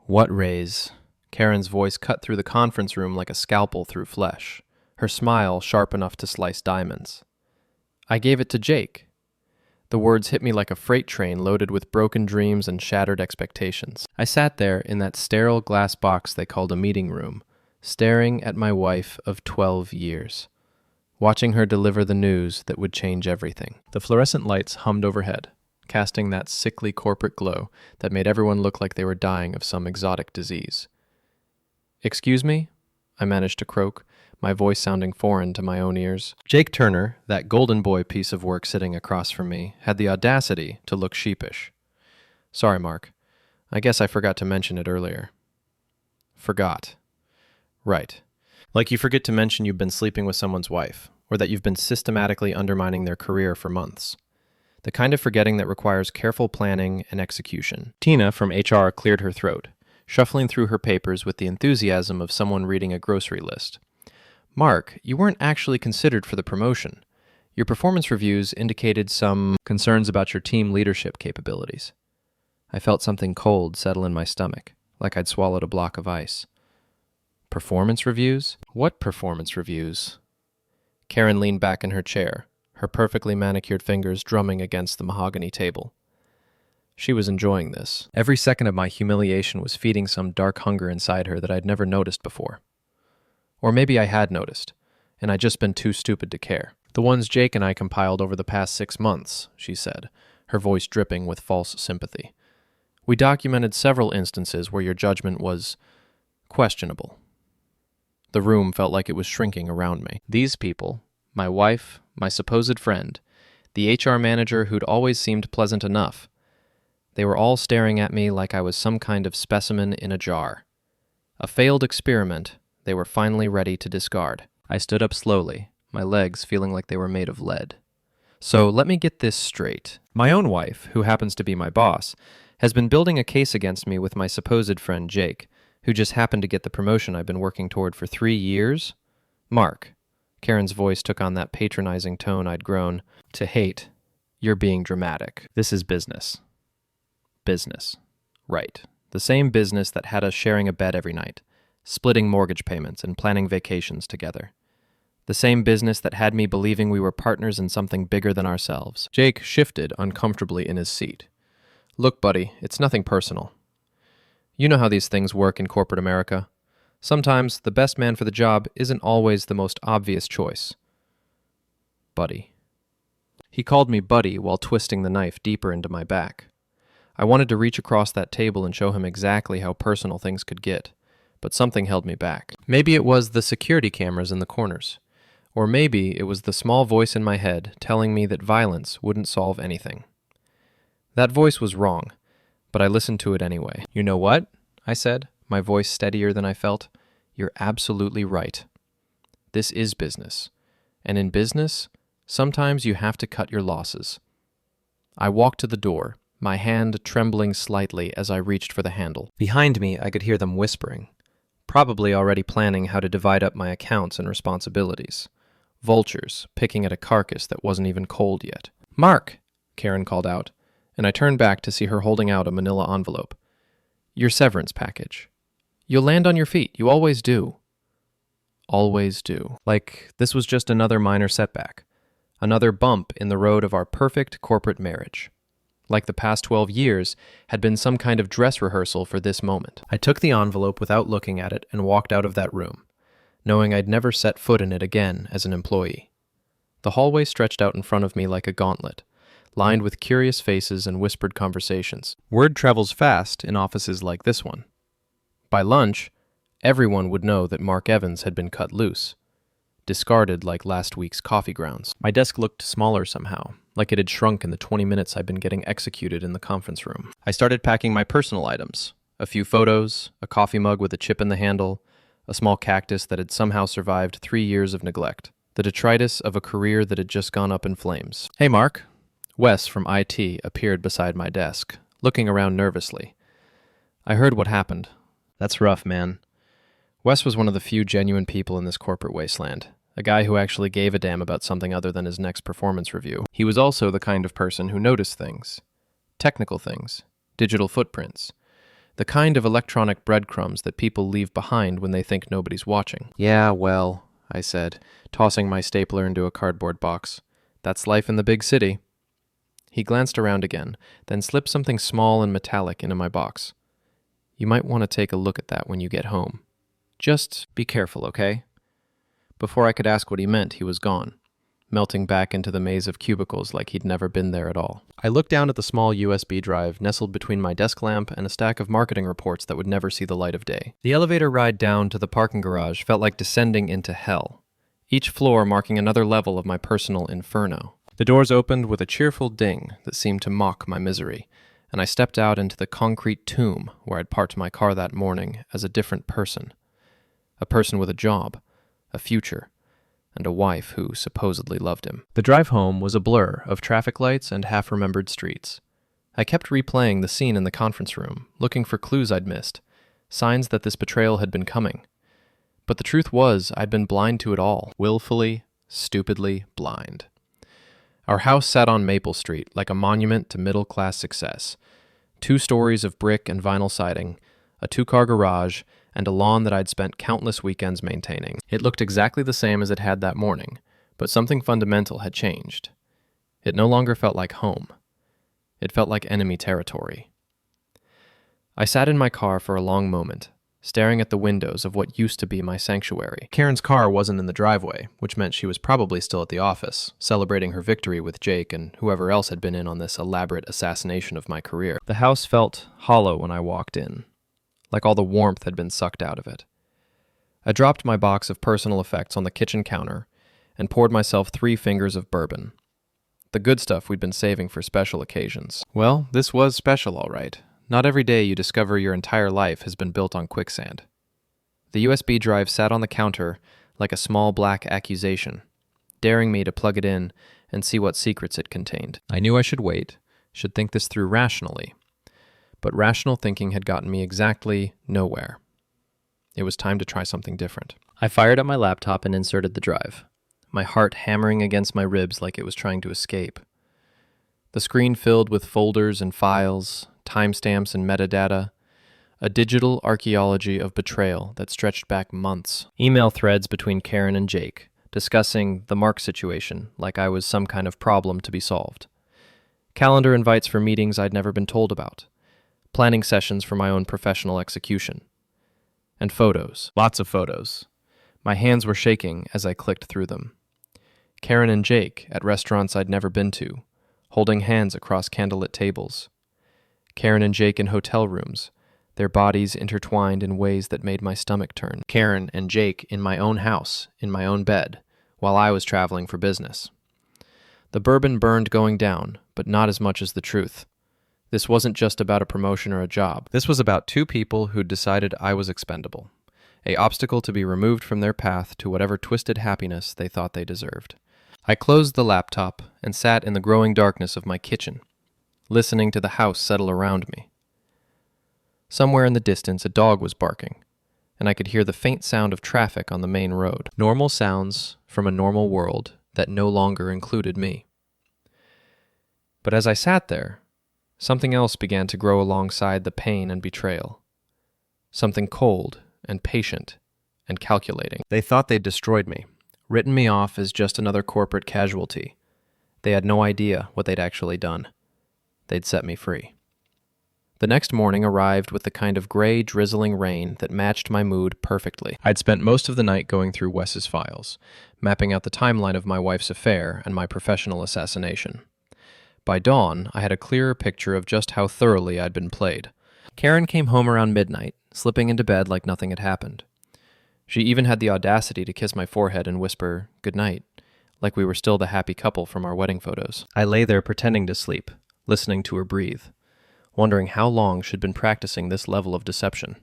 What raise? Karen's voice cut through the conference room like a scalpel through flesh, her smile sharp enough to slice diamonds. I gave it to Jake. The words hit me like a freight train loaded with broken dreams and shattered expectations. I sat there in that sterile glass box they called a meeting room, staring at my wife of 12 years, watching her deliver the news that would change everything. The fluorescent lights hummed overhead, casting that sickly corporate glow that made everyone look like they were dying of some exotic disease. "Excuse me?" I managed to croak, my voice sounding foreign to my own ears. Jake Turner, that golden boy piece of work sitting across from me, had the audacity to look sheepish. "Sorry, Mark. I guess I forgot to mention it earlier." Forgot. Right. Like you forget to mention you've been sleeping with someone's wife, or that you've been systematically undermining their career for months. The kind of forgetting that requires careful planning and execution. Tina from HR cleared her throat, shuffling through her papers with the enthusiasm of someone reading a grocery list. "Mark, you weren't actually considered for the promotion. Your performance reviews indicated some concerns about your team leadership capabilities." I felt something cold settle in my stomach, like I'd swallowed a block of ice. Performance reviews? What performance reviews? Karen leaned back in her chair, her perfectly manicured fingers drumming against the mahogany table. She was enjoying this. Every second of my humiliation was feeding some dark hunger inside her that I'd never noticed before. Or maybe I had noticed, and I'd just been too stupid to care. "The ones Jake and I compiled over the past 6 months," she said, her voice dripping with false sympathy. "We documented several instances where your judgment was questionable." The room felt like it was shrinking around me. These people, my wife, my supposed friend, the HR manager who'd always seemed pleasant enough, they were all staring at me like I was some kind of specimen in a jar. A failed experiment they were finally ready to discard. I stood up slowly, my legs feeling like they were made of lead. "So let me get this straight. My own wife, who happens to be my boss, has been building a case against me with my supposed friend Jake, who just happened to get the promotion I've been working toward for 3 years? Mark," Karen's voice took on that patronizing tone I'd grown to hate, "you're being dramatic. This is business." Business. Right. The same business that had us sharing a bed every night, splitting mortgage payments and planning vacations together. The same business that had me believing we were partners in something bigger than ourselves. Jake shifted uncomfortably in his seat. "Look, buddy, it's nothing personal. You know how these things work in corporate America. Sometimes the best man for the job isn't always the most obvious choice." Buddy. He called me buddy while twisting the knife deeper into my back. I wanted to reach across that table and show him exactly how personal things could get, but something held me back. Maybe it was the security cameras in the corners, or maybe it was the small voice in my head telling me that violence wouldn't solve anything. That voice was wrong, but I listened to it anyway. "You know what?" I said, my voice steadier than I felt. "You're absolutely right. This is business, and in business, sometimes you have to cut your losses." I walked to the door, my hand trembling slightly as I reached for the handle. Behind me, I could hear them whispering, probably already planning how to divide up my accounts and responsibilities. Vultures picking at a carcass that wasn't even cold yet. "Mark!" Karen called out, and I turned back to see her holding out a manila envelope. "Your severance package. You'll land on your feet. You always do." Always do. Like this was just another minor setback, another bump in the road of our perfect corporate marriage. Like the past 12 years had been some kind of dress rehearsal for this moment. I took the envelope without looking at it and walked out of that room, knowing I'd never set foot in it again as an employee. The hallway stretched out in front of me like a gauntlet, lined with curious faces and whispered conversations. Word travels fast in offices like this one. By lunch, everyone would know that Mark Evans had been cut loose, discarded like last week's coffee grounds. My desk looked smaller somehow, like it had shrunk in the 20 minutes I'd been getting executed in the conference room. I started packing my personal items, a few photos, a coffee mug with a chip in the handle, a small cactus that had somehow survived 3 years of neglect, the detritus of a career that had just gone up in flames. "Hey, Mark." Wes from IT appeared beside my desk, looking around nervously. "I heard what happened. That's rough, man." Wes was one of the few genuine people in this corporate wasteland, a guy who actually gave a damn about something other than his next performance review. He was also the kind of person who noticed things, technical things, digital footprints, The kind of electronic breadcrumbs that people leave behind when they think nobody's watching. "Yeah, well," I said, tossing my stapler into a cardboard box. "That's life in the big city." He glanced around again, then slipped something small and metallic into my box. "You might want to take a look at that when you get home. Just be careful, okay?" Before I could ask what he meant, he was gone, melting back into the maze of cubicles like he'd never been there at all. I looked down at the small USB drive nestled between my desk lamp and a stack of marketing reports that would never see the light of day. The elevator ride down to the parking garage felt like descending into hell, each floor marking another level of my personal inferno. The doors opened with a cheerful ding that seemed to mock my misery, and I stepped out into the concrete tomb where I'd parked my car that morning as a different person. A person with a job, a future, and a wife who supposedly loved him. The drive home was a blur of traffic lights and half-remembered streets. I kept replaying the scene in the conference room, looking for clues I'd missed, signs that this betrayal had been coming. But the truth was, I'd been blind to it all, willfully, stupidly blind. Our house sat on Maple Street like a monument to middle-class success. 2 stories of brick and vinyl siding, a 2-car garage, and a lawn that I'd spent countless weekends maintaining. It looked exactly the same as it had that morning, but something fundamental had changed. It no longer felt like home. It felt like enemy territory. I sat in my car for a long moment, staring at the windows of what used to be my sanctuary. Karen's car wasn't in the driveway, which meant she was probably still at the office, celebrating her victory with Jake and whoever else had been in on this elaborate assassination of my career. The house felt hollow when I walked in, like all the warmth had been sucked out of it. I dropped my box of personal effects on the kitchen counter and poured myself 3 fingers of bourbon, the good stuff we'd been saving for special occasions. Well, this was special, all right. Not every day you discover your entire life has been built on quicksand. The USB drive sat on the counter like a small black accusation, daring me to plug it in and see what secrets it contained. I knew I should wait, should think this through rationally, but rational thinking had gotten me exactly nowhere. It was time to try something different. I fired up my laptop and inserted the drive, my heart hammering against my ribs like it was trying to escape. The screen filled with folders and files, timestamps and metadata, a digital archaeology of betrayal that stretched back months. Email threads between Karen and Jake, discussing the Mark situation like I was some kind of problem to be solved. Calendar invites for meetings I'd never been told about. Planning sessions for my own professional execution. And photos, lots of photos. My hands were shaking as I clicked through them. Karen and Jake at restaurants I'd never been to, holding hands across candlelit tables. Karen and Jake in hotel rooms, their bodies intertwined in ways that made my stomach turn. Karen and Jake in my own house, in my own bed, while I was traveling for business. The bourbon burned going down, but not as much as the truth. This wasn't just about a promotion or a job. This was about 2 people who'd decided I was expendable, an obstacle to be removed from their path to whatever twisted happiness they thought they deserved. I closed the laptop and sat in the growing darkness of my kitchen, listening to the house settle around me. Somewhere in the distance, a dog was barking, and I could hear the faint sound of traffic on the main road. Normal sounds from a normal world that no longer included me. But as I sat there, something else began to grow alongside the pain and betrayal. Something cold and patient and calculating. They thought they'd destroyed me, written me off as just another corporate casualty. They had no idea what they'd actually done. They'd set me free. The next morning arrived with the kind of gray, drizzling rain that matched my mood perfectly. I'd spent most of the night going through Wes's files, mapping out the timeline of my wife's affair and my professional assassination. By dawn, I had a clearer picture of just how thoroughly I'd been played. Karen came home around midnight, slipping into bed like nothing had happened. She even had the audacity to kiss my forehead and whisper, "Good night," like we were still the happy couple from our wedding photos. I lay there pretending to sleep, listening to her breathe, wondering how long she'd been practicing this level of deception.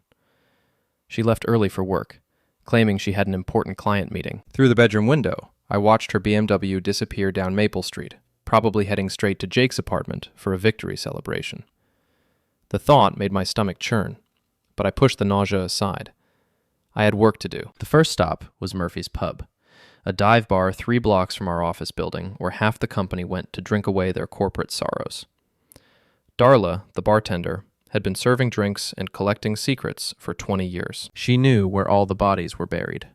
She left early for work, claiming she had an important client meeting. Through the bedroom window, I watched her BMW disappear down Maple Street, probably heading straight to Jake's apartment for a victory celebration. The thought made my stomach churn, but I pushed the nausea aside. I had work to do. The first stop was Murphy's Pub, a dive bar 3 blocks from our office building where half the company went to drink away their corporate sorrows. Darla, the bartender, had been serving drinks and collecting secrets for 20 years. She knew where all the bodies were buried.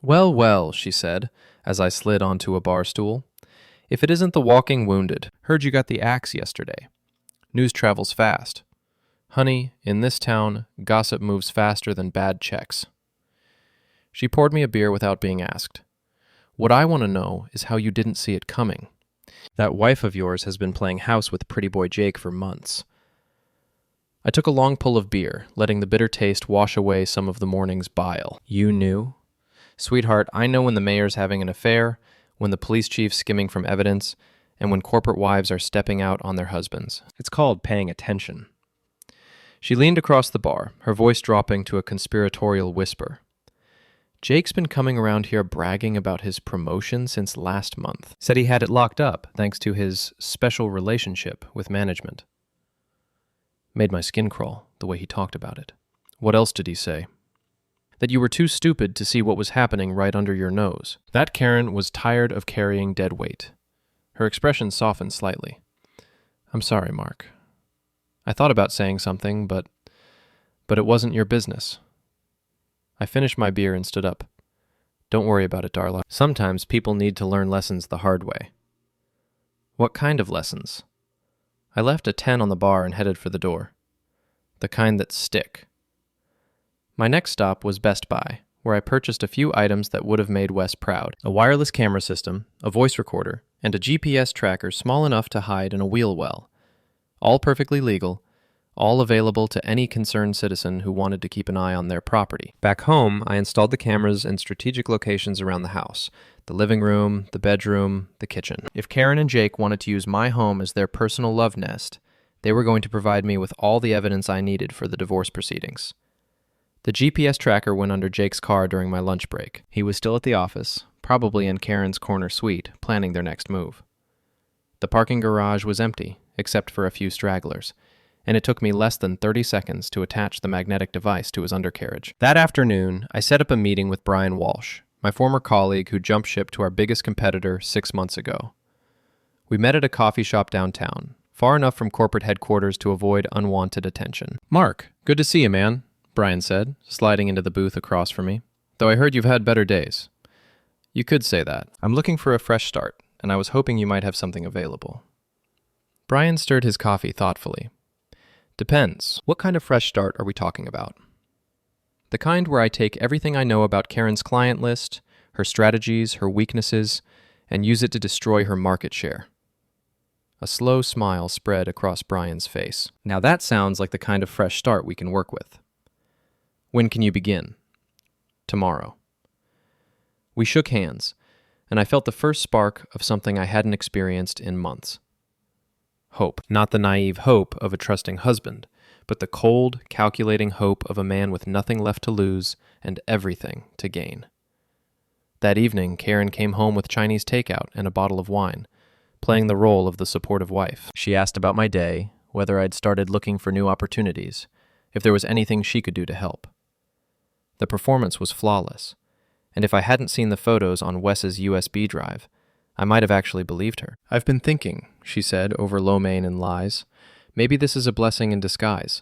"Well, well," she said, as I slid onto a bar stool. "If it isn't the walking wounded. Heard you got the axe yesterday. News travels fast. Honey, in this town, gossip moves faster than bad checks." She poured me a beer without being asked. "What I want to know is how you didn't see it coming. That wife of yours has been playing house with pretty boy Jake for months." I took a long pull of beer, letting the bitter taste wash away some of the morning's bile. "You knew?" "Sweetheart, I know when the mayor's having an affair, when the police chief's skimming from evidence, and when corporate wives are stepping out on their husbands. It's called paying attention." She leaned across the bar, her voice dropping to a conspiratorial whisper. "Jake's been coming around here bragging about his promotion since last month. Said he had it locked up thanks to his special relationship with management." Made my skin crawl, the way he talked about it. "What else did he say?" "That you were too stupid to see what was happening right under your nose. That Karen was tired of carrying dead weight." Her expression softened slightly. "I'm sorry, Mark. I thought about saying something, but it wasn't your business." I finished my beer and stood up. "Don't worry about it, Darla. Sometimes people need to learn lessons the hard way." "What kind of lessons?" I left a 10 on the bar and headed for the door. The kind that stick. My next stop was Best Buy, where I purchased a few items that would have made Wes proud. A wireless camera system, a voice recorder, and a GPS tracker small enough to hide in a wheel well. All perfectly legal, all available to any concerned citizen who wanted to keep an eye on their property. Back home, I installed the cameras in strategic locations around the house: the living room, the bedroom, the kitchen. If Karen and Jake wanted to use my home as their personal love nest, they were going to provide me with all the evidence I needed for the divorce proceedings. The GPS tracker went under Jake's car during my lunch break. He was still at the office, probably in Karen's corner suite, planning their next move. The parking garage was empty, except for a few stragglers, and it took me less than 30 seconds to attach the magnetic device to his undercarriage. That afternoon, I set up a meeting with Brian Walsh, my former colleague who jumped ship to our biggest competitor 6 months ago. We met at a coffee shop downtown, far enough from corporate headquarters to avoid unwanted attention. "Mark, good to see you, man," Brian said, sliding into the booth across from me. "Though I heard you've had better days." "You could say that. I'm looking for a fresh start, and I was hoping you might have something available." Brian stirred his coffee thoughtfully. "Depends. What kind of fresh start are we talking about?" "The kind where I take everything I know about Karen's client list, her strategies, her weaknesses, and use it to destroy her market share." A slow smile spread across Brian's face. "Now that sounds like the kind of fresh start we can work with. When can you begin?" "Tomorrow." We shook hands, and I felt the first spark of something I hadn't experienced in months. Hope. Not the naive hope of a trusting husband, but the cold, calculating hope of a man with nothing left to lose and everything to gain. That evening, Karen came home with Chinese takeout and a bottle of wine, playing the role of the supportive wife. She asked about my day, whether I'd started looking for new opportunities, if there was anything she could do to help. The performance was flawless, and if I hadn't seen the photos on Wes's USB drive, I might have actually believed her. "I've been thinking," she said over lo mein and lies. "Maybe this is a blessing in disguise.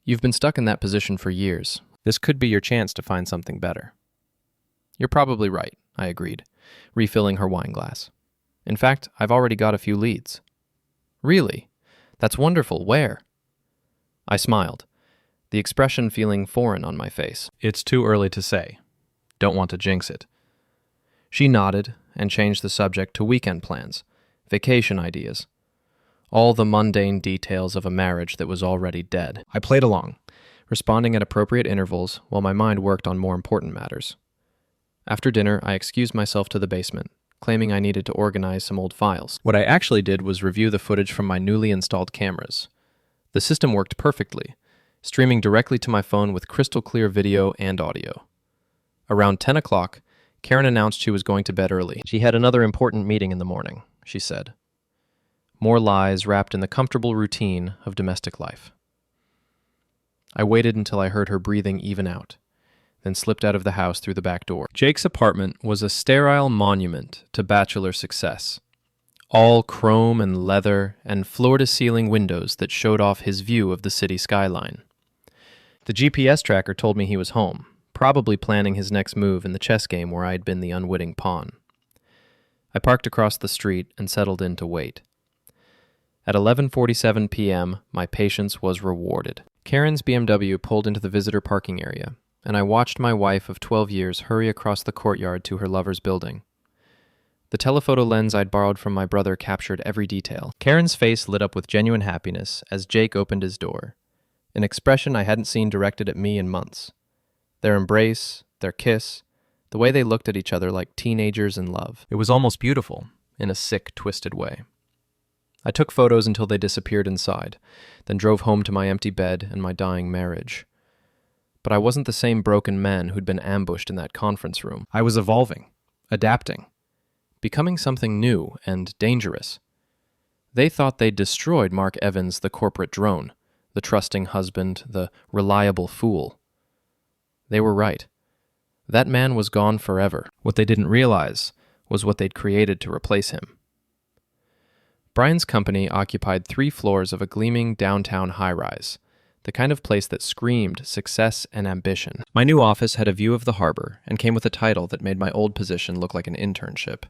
You've been stuck in that position for years. This could be your chance to find something better." "You're probably right," I agreed, refilling her wine glass. "In fact, I've already got a few leads." "Really? That's wonderful. Where?" I smiled, the expression feeling foreign on my face. "It's too early to say. Don't want to jinx it." She nodded and changed the subject to weekend plans, vacation ideas, all the mundane details of a marriage that was already dead. I played along, responding at appropriate intervals while my mind worked on more important matters. After dinner, I excused myself to the basement, claiming I needed to organize some old files. What I actually did was review the footage from my newly installed cameras. The system worked perfectly, streaming directly to my phone with crystal clear video and audio. Around 10 o'clock, Karen announced she was going to bed early. She had another important meeting in the morning, she said. More lies wrapped in the comfortable routine of domestic life. I waited until I heard her breathing even out, then slipped out of the house through the back door. Jake's apartment was a sterile monument to bachelor success. all chrome and leather and floor-to-ceiling windows that showed off his view of the city skyline. The GPS tracker told me he was home, probably planning his next move in the chess game where I'd been the unwitting pawn. I parked across the street and settled in to wait. At 11:47 p.m., my patience was rewarded. Karen's BMW pulled into the visitor parking area, and I watched my wife of 12 years hurry across the courtyard to her lover's building. The telephoto lens I'd borrowed from my brother captured every detail. Karen's face lit up with genuine happiness as Jake opened his door, an expression I hadn't seen directed at me in months. Their embrace, their kiss, the way they looked at each other like teenagers in love. It was almost beautiful, in a sick, twisted way. I took photos until they disappeared inside, then drove home to my empty bed and my dying marriage. But I wasn't the same broken man who'd been ambushed in that conference room. I was evolving, adapting, becoming something new and dangerous. They thought they'd destroyed Mark Evans, the corporate drone, the trusting husband, the reliable fool. They were right. That man was gone forever. What they didn't realize was what they'd created to replace him. Brian's company occupied 3 floors of a gleaming downtown high-rise, the kind of place that screamed success and ambition. My new office had a view of the harbor and came with a title that made my old position look like an internship: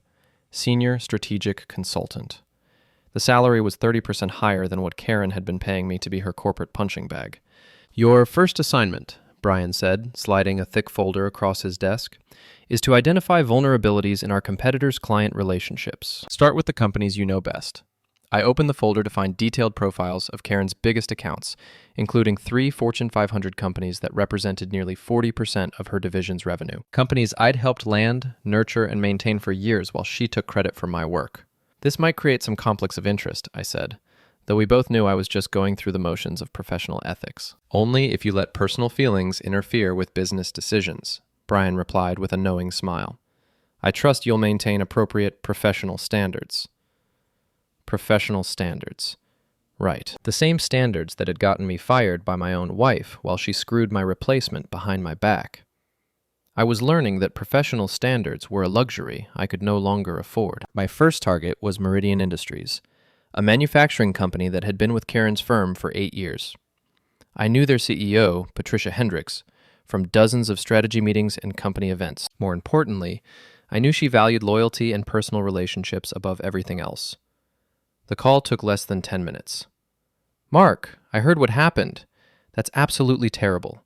Senior Strategic Consultant. The salary was 30% higher than what Karen had been paying me to be her corporate punching bag. "Your first assignment," Brian said, sliding a thick folder across his desk, "is to identify vulnerabilities in our competitors' client relationships. Start with the companies you know best." I opened the folder to find detailed profiles of Karen's biggest accounts, including 3 Fortune 500 companies that represented nearly 40% of her division's revenue. Companies I'd helped land, nurture, and maintain for years while she took credit for my work. "This might create some conflicts of interest," I said, though we both knew I was just going through the motions of professional ethics. "Only if you let personal feelings interfere with business decisions," Brian replied with a knowing smile. "I trust you'll maintain appropriate professional standards." Professional standards. Right. The same standards that had gotten me fired by my own wife while she screwed my replacement behind my back. I was learning that professional standards were a luxury I could no longer afford. My first target was Meridian Industries, a manufacturing company that had been with Karen's firm for 8 years. I knew their CEO, Patricia Hendricks, from dozens of strategy meetings and company events. More importantly, I knew she valued loyalty and personal relationships above everything else. The call took less than 10 minutes. "Mark, I heard what happened. That's absolutely terrible."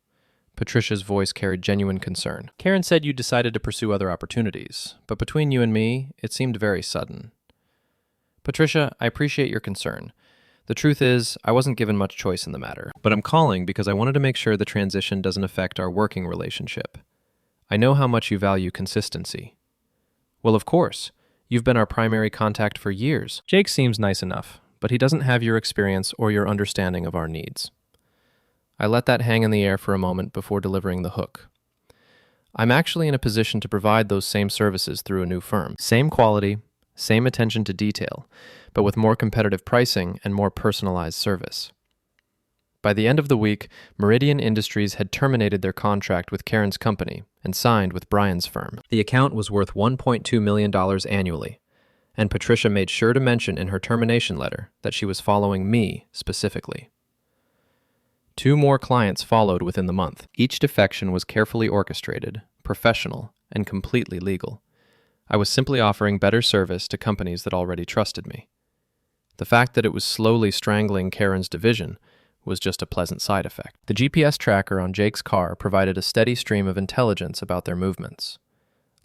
Patricia's voice carried genuine concern. "Karen said you decided to pursue other opportunities, but between you and me, it seemed very sudden." "Patricia, I appreciate your concern. The truth is, I wasn't given much choice in the matter, but I'm calling because I wanted to make sure the transition doesn't affect our working relationship. I know how much you value consistency." "Well, of course. You've been our primary contact for years." "Jake seems nice enough, but he doesn't have your experience or your understanding of our needs." I let that hang in the air for a moment before delivering the hook. "I'm actually in a position to provide those same services through a new firm. Same quality, same attention to detail, but with more competitive pricing and more personalized service." By the end of the week, Meridian Industries had terminated their contract with Karen's company and signed with Brian's firm. The account was worth $1.2 million annually, and Patricia made sure to mention in her termination letter that she was following me specifically. 2 more clients followed within the month. Each defection was carefully orchestrated, professional, and completely legal. I was simply offering better service to companies that already trusted me. The fact that it was slowly strangling Karen's division was just a pleasant side effect. The GPS tracker on Jake's car provided a steady stream of intelligence about their movements.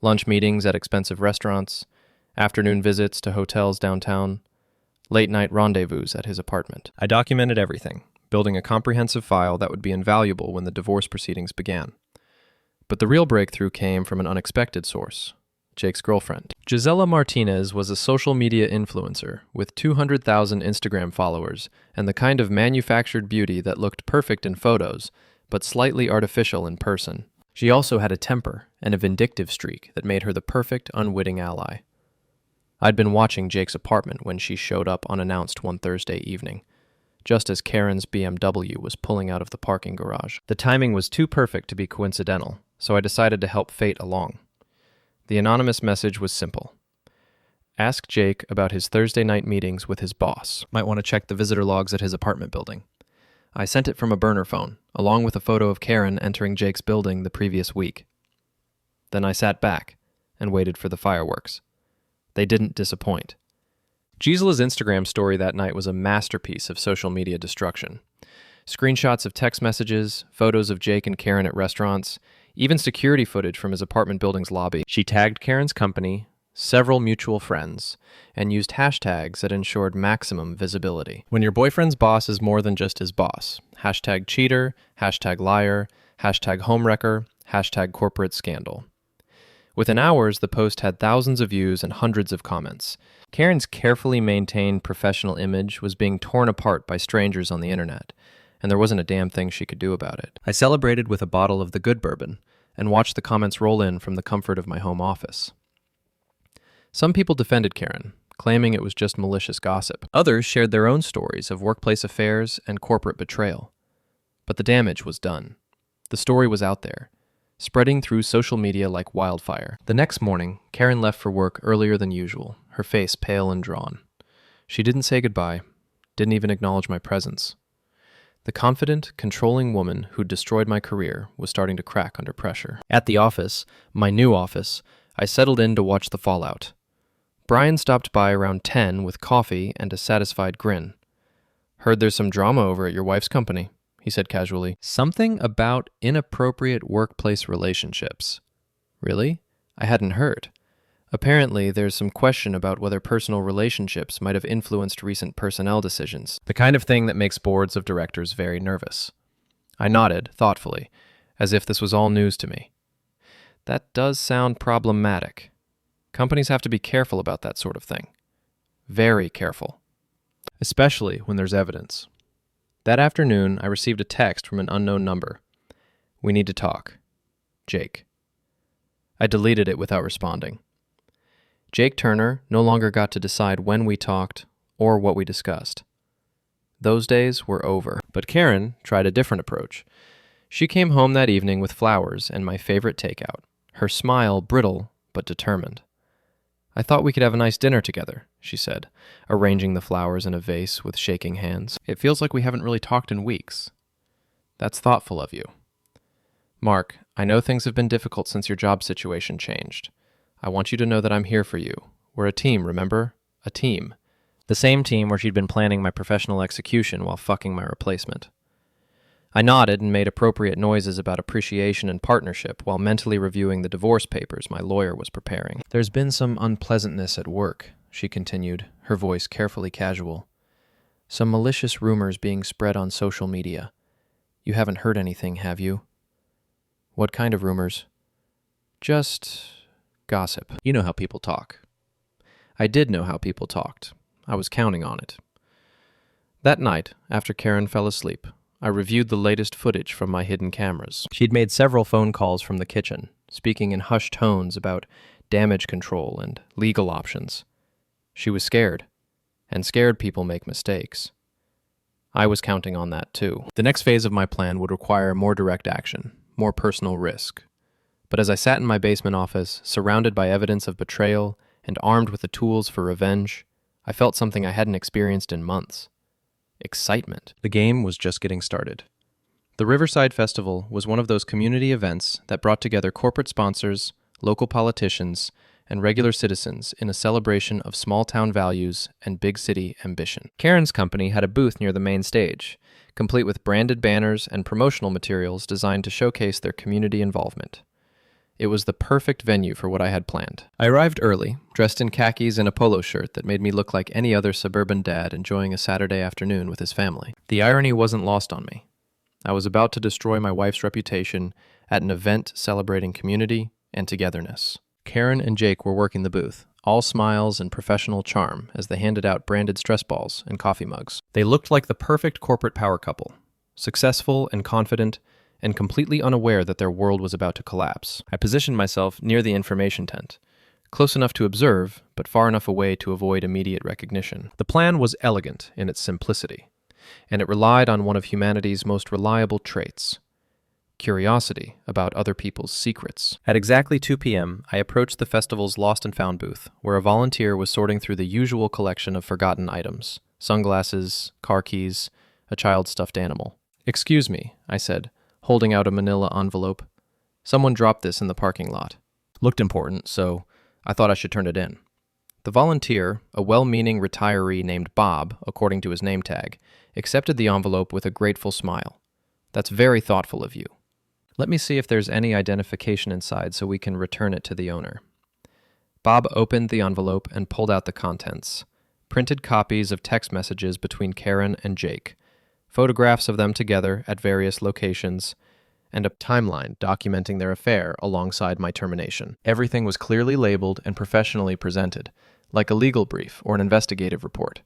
Lunch meetings at expensive restaurants, afternoon visits to hotels downtown, late-night rendezvous at his apartment. I documented everything, building a comprehensive file that would be invaluable when the divorce proceedings began. But the real breakthrough came from an unexpected source: Jake's girlfriend. Gisela Martinez was a social media influencer with 200,000 Instagram followers and the kind of manufactured beauty that looked perfect in photos, but slightly artificial in person. She also had a temper and a vindictive streak that made her the perfect unwitting ally. I'd been watching Jake's apartment when she showed up unannounced one Thursday evening, just as Karen's BMW was pulling out of the parking garage. The timing was too perfect to be coincidental, so I decided to help fate along. The anonymous message was simple. Ask Jake about his Thursday night meetings with his boss. Might want to check the visitor logs at his apartment building. I sent it from a burner phone, along with a photo of Karen entering Jake's building the previous week. Then I sat back and waited for the fireworks. They didn't disappoint. Gisela's Instagram story that night was a masterpiece of social media destruction. Screenshots of text messages, photos of Jake and Karen at restaurants, even security footage from his apartment building's lobby. She tagged Karen's company, several mutual friends, and used hashtags that ensured maximum visibility. When your boyfriend's boss is more than just his boss, hashtag cheater, hashtag liar, hashtag homewrecker, hashtag corporate scandal. Within hours, the post had thousands of views and hundreds of comments. Karen's carefully maintained professional image was being torn apart by strangers on the internet, and there wasn't a damn thing she could do about it. I celebrated with a bottle of the good bourbon and watched the comments roll in from the comfort of my home office. Some people defended Karen, claiming it was just malicious gossip. Others shared their own stories of workplace affairs and corporate betrayal. But the damage was done. The story was out there, spreading through social media like wildfire. The next morning, Karen left for work earlier than usual, her face pale and drawn. She didn't say goodbye, didn't even acknowledge my presence. The confident, controlling woman who'd destroyed my career was starting to crack under pressure. At the office, my new office, I settled in to watch the fallout. Brian stopped by around 10 with coffee and a satisfied grin. "Heard there's some drama over at your wife's company," he said casually. "Something about inappropriate workplace relationships." Really? I hadn't heard. Apparently, there's some question about whether personal relationships might have influenced recent personnel decisions, the kind of thing that makes boards of directors very nervous. I nodded, thoughtfully, as if this was all news to me. That does sound problematic. Companies have to be careful about that sort of thing. Very careful. Especially when there's evidence. That afternoon, I received a text from an unknown number. "We need to talk. Jake." I deleted it without responding. Jake Turner no longer got to decide when we talked or what we discussed. Those days were over. But Karen tried a different approach. She came home that evening with flowers and my favorite takeout, her smile brittle but determined. "I thought we could have a nice dinner together," she said, arranging the flowers in a vase with shaking hands. "It feels like we haven't really talked in weeks." "That's thoughtful of you." "Mark, I know things have been difficult since your job situation changed. I want you to know that I'm here for you. We're a team, remember? A team." The same team where she'd been planning my professional execution while fucking my replacement. I nodded and made appropriate noises about appreciation and partnership while mentally reviewing the divorce papers my lawyer was preparing. "There's been some unpleasantness at work," she continued, her voice carefully casual. "Some malicious rumors being spread on social media. You haven't heard anything, have you?" "What kind of rumors?" "Just gossip. You know how people talk." I did know how people talked. I was counting on it. That night, after Karen fell asleep, I reviewed the latest footage from my hidden cameras. She'd made several phone calls from the kitchen, speaking in hushed tones about damage control and legal options. She was scared, and scared people make mistakes. I was counting on that too. The next phase of my plan would require more direct action, more personal risk. But as I sat in my basement office, surrounded by evidence of betrayal and armed with the tools for revenge, I felt something I hadn't experienced in months. Excitement. The game was just getting started. The Riverside Festival was one of those community events that brought together corporate sponsors, local politicians, and regular citizens in a celebration of small-town values and big-city ambition. Karen's company had a booth near the main stage, complete with branded banners and promotional materials designed to showcase their community involvement. It was the perfect venue for what I had planned. I arrived early, dressed in khakis and a polo shirt that made me look like any other suburban dad enjoying a Saturday afternoon with his family. The irony wasn't lost on me. I was about to destroy my wife's reputation at an event celebrating community and togetherness. Karen and Jake were working the booth, all smiles and professional charm as they handed out branded stress balls and coffee mugs. They looked like the perfect corporate power couple, successful and confident, and completely unaware that their world was about to collapse. I positioned myself near the information tent, close enough to observe, but far enough away to avoid immediate recognition. The plan was elegant in its simplicity, and it relied on one of humanity's most reliable traits: curiosity about other people's secrets. At exactly 2 p.m., I approached the festival's Lost and Found booth, where a volunteer was sorting through the usual collection of forgotten items: sunglasses, car keys, a child's stuffed animal. "Excuse me," I said, holding out a manila envelope. "Someone dropped this in the parking lot. Looked important, so I thought I should turn it in." The volunteer, a well-meaning retiree named Bob, according to his name tag, accepted the envelope with a grateful smile. "That's very thoughtful of you. Let me see if there's any identification inside so we can return it to the owner." Bob opened the envelope and pulled out the contents: printed copies of text messages between Karen and Jake, photographs of them together at various locations, and a timeline documenting their affair alongside my termination. Everything was clearly labeled and professionally presented, like a legal brief or an investigative report.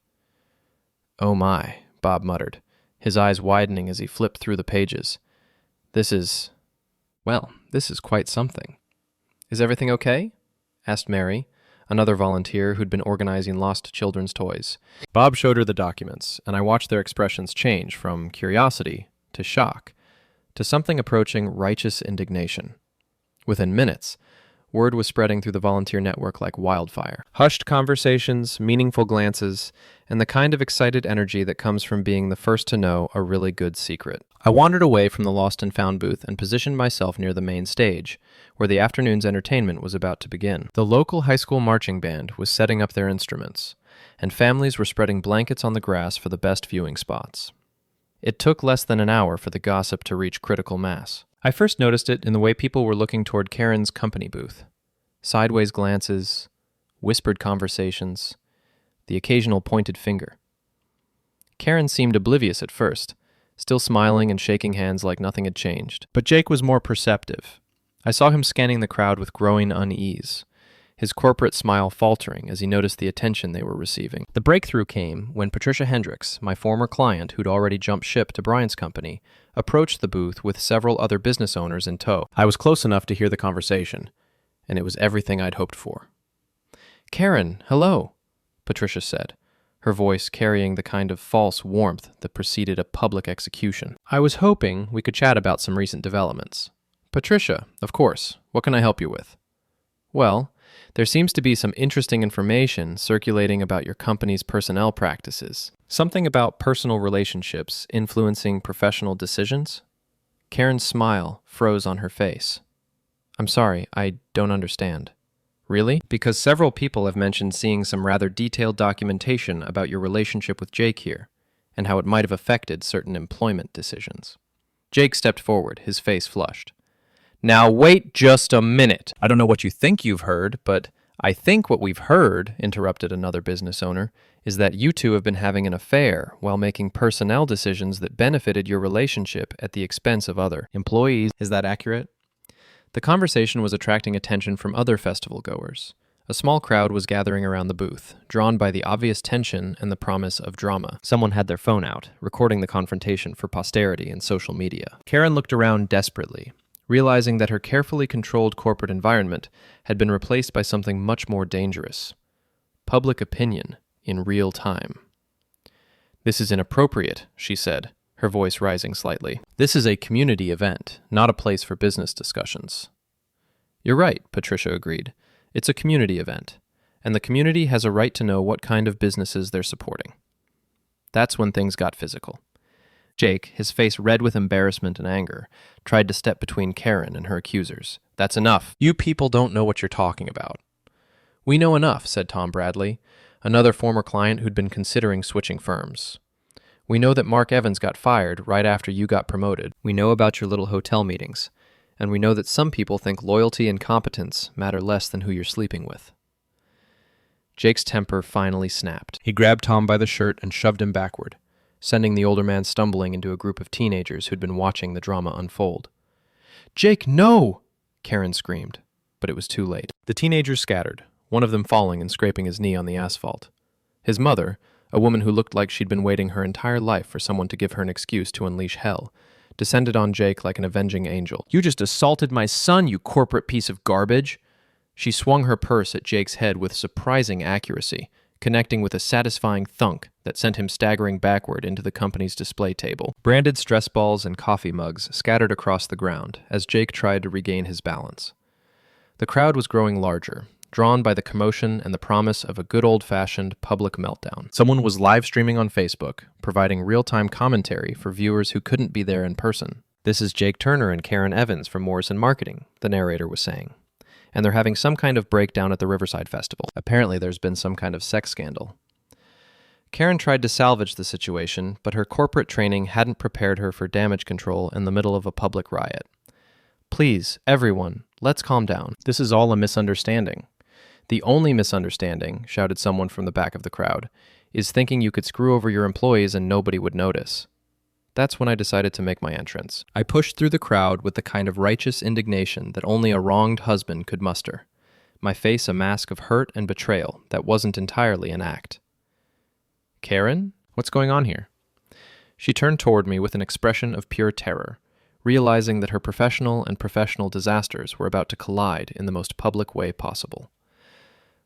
"Oh my," Bob muttered, his eyes widening as he flipped through the pages. This is quite something." "Is everything okay?" asked Mary, another volunteer who'd been organizing lost children's toys. Bob showed her the documents, and I watched their expressions change from curiosity to shock to something approaching righteous indignation. Within minutes, word was spreading through the volunteer network like wildfire. Hushed conversations, meaningful glances, and the kind of excited energy that comes from being the first to know a really good secret. I wandered away from the Lost and Found booth and positioned myself near the main stage, where the afternoon's entertainment was about to begin. The local high school marching band was setting up their instruments, and families were spreading blankets on the grass for the best viewing spots. It took less than an hour for the gossip to reach critical mass. I first noticed it in the way people were looking toward Karen's company booth. Sideways glances, whispered conversations, the occasional pointed finger. Karen seemed oblivious at first, still smiling and shaking hands like nothing had changed. But Jake was more perceptive. I saw him scanning the crowd with growing unease, his corporate smile faltering as he noticed the attention they were receiving. The breakthrough came when Patricia Hendricks, my former client who'd already jumped ship to Brian's company, approached the booth with several other business owners in tow. I was close enough to hear the conversation, and it was everything I'd hoped for. "Karen, hello," Patricia said, her voice carrying the kind of false warmth that preceded a public execution. "I was hoping we could chat about some recent developments." "Patricia, of course. What can I help you with?" "Well, there seems to be some interesting information circulating about your company's personnel practices. Something about personal relationships influencing professional decisions?" Karen's smile froze on her face. "I'm sorry, I don't understand." "Really? Because several people have mentioned seeing some rather detailed documentation about your relationship with Jake here, and how it might have affected certain employment decisions." Jake stepped forward, his face flushed. "Now wait just a minute. I don't know what you think you've heard, but I think what we've heard," interrupted another business owner, "is that you two have been having an affair while making personnel decisions that benefited your relationship at the expense of other employees. Is that accurate?" The conversation was attracting attention from other festival goers. A small crowd was gathering around the booth, drawn by the obvious tension and the promise of drama. Someone had their phone out, recording the confrontation for posterity and social media. Karen looked around desperately, realizing that her carefully controlled corporate environment had been replaced by something much more dangerous: public opinion in real time. "This is inappropriate," she said, her voice rising slightly. "This is a community event, not a place for business discussions." "You're right," Patricia agreed. "It's a community event, and the community has a right to know what kind of businesses they're supporting." That's when things got physical. Jake, his face red with embarrassment and anger, tried to step between Karen and her accusers. "That's enough. You people don't know what you're talking about." "We know enough," said Tom Bradley, another former client who'd been considering switching firms. "We know that Mark Evans got fired right after you got promoted. We know about your little hotel meetings. And we know that some people think loyalty and competence matter less than who you're sleeping with." Jake's temper finally snapped. He grabbed Tom by the shirt and shoved him backward, sending the older man stumbling into a group of teenagers who'd been watching the drama unfold. "Jake, no!" Karen screamed, but it was too late. The teenagers scattered, one of them falling and scraping his knee on the asphalt. His mother, a woman who looked like she'd been waiting her entire life for someone to give her an excuse to unleash hell, descended on Jake like an avenging angel. "You just assaulted my son, you corporate piece of garbage!" She swung her purse at Jake's head with surprising accuracy, connecting with a satisfying thunk that sent him staggering backward into the company's display table. Branded stress balls and coffee mugs scattered across the ground as Jake tried to regain his balance. The crowd was growing larger, drawn by the commotion and the promise of a good old-fashioned public meltdown. Someone was live streaming on Facebook, providing real-time commentary for viewers who couldn't be there in person. "This is Jake Turner and Karen Evans from Morrison Marketing," the narrator was saying. "And they're having some kind of breakdown at the Riverside Festival. Apparently there's been some kind of sex scandal." Karen tried to salvage the situation, but her corporate training hadn't prepared her for damage control in the middle of a public riot. "Please, everyone, let's calm down. This is all a misunderstanding." "The only misunderstanding," shouted someone from the back of the crowd, "is thinking you could screw over your employees and nobody would notice." That's when I decided to make my entrance. I pushed through the crowd with the kind of righteous indignation that only a wronged husband could muster, my face a mask of hurt and betrayal that wasn't entirely an act. "Karen? What's going on here?" She turned toward me with an expression of pure terror, realizing that her professional and professional disasters were about to collide in the most public way possible.